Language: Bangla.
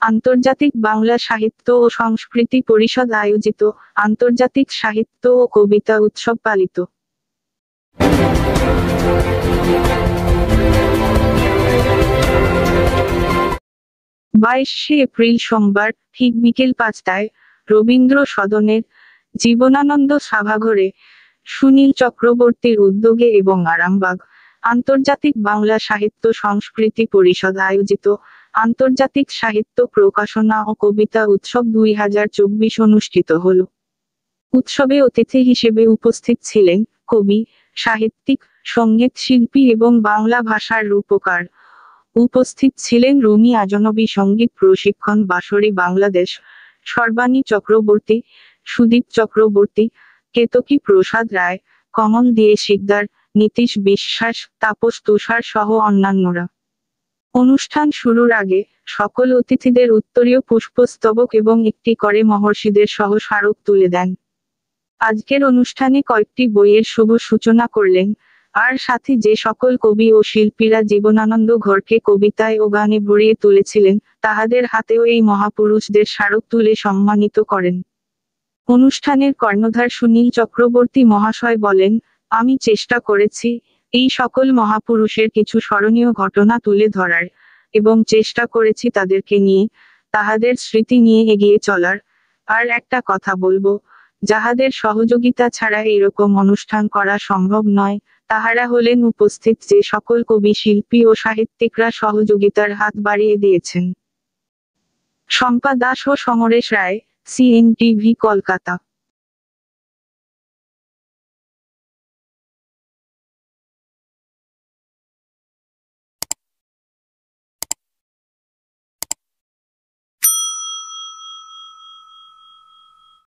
আন্তর্জাতিক বাংলা সাহিত্য ও সংস্কৃতি পরিষদ আয়োজিত আন্তর্জাতিক সাহিত্য ও কবিতা উৎসব পালিত। 22শে এপ্রিল সোমবার ঠিক বিকেল 5টায় রবীন্দ্র সদনের জীবনানন্দ সভাঘরে সুনীল চক্রবর্তীর উদ্যোগে এবং আরামবাগ আন্তর্জাতিক বাংলা সাহিত্য সংস্কৃতি পরিষদ আয়োজিত আন্তর্জাতিক সাহিত্য প্রকাশনা ও কবিতা উৎসব 2024 অনুষ্ঠিত হল। উৎসবে অতিথি হিসেবে উপস্থিত ছিলেন কবি, সাহিত্যিক, সঙ্গীত শিল্পী এবং বাংলা ভাষার রূপকার। উপস্থিত ছিলেন রুমি আজনবী সঙ্গীত প্রশিক্ষণ বাঁশরী বাংলাদেশ, সর্বাণী চক্রবর্তী, সুদীপ চক্রবর্তী, কেতকী প্রসাদ রায়, কমল দিয়ে শিকদার, নীতিশ বিশ্বাস, তাপস তুষার সহ অন্যান্যরা। অনুষ্ঠান শুরুর আগে সকল অতিথিদের উত্তরীয় পুষ্পস্তবক এবং একটি করে মহর্ষিদের সহ স্মারক তুলে দেন। আজকের অনুষ্ঠানে কয়েকটি বইয়ের শুভ সূচনা করলেন, আর সাথে যে সকল কবি ও শিল্পীরা জীবনানন্দ ঘরকে কবিতায় ও গানে ভরিয়ে তুলেছিলেন, তাহাদের হাতেও এই মহাপুরুষদের স্মারক তুলে সম্মানিত করেন। অনুষ্ঠানের কর্ণধার সুনীল চক্রবর্তী মহাশয় বলেন, আমি চেষ্টা করেছি এই সকল মহাপুরুষের কিছু স্মরণীয় ঘটনা তুলে ধরার, এবং চেষ্টা করেছি তাদেরকে নিয়ে, তাহাদের স্মৃতি নিয়ে এগিয়ে চলার। আর একটা কথা বলবো, যাহাদের সহযোগিতা ছাড়া এরকম অনুষ্ঠান করা সম্ভব নয়, তাহারা হলেন উপস্থিত যে সকল কবি, শিল্পী ও সাহিত্যিকরা সহযোগিতার হাত বাড়িয়ে দিয়েছেন। শম্পা দাস ও সমরেশ রায়, CNTV, কলকাতা।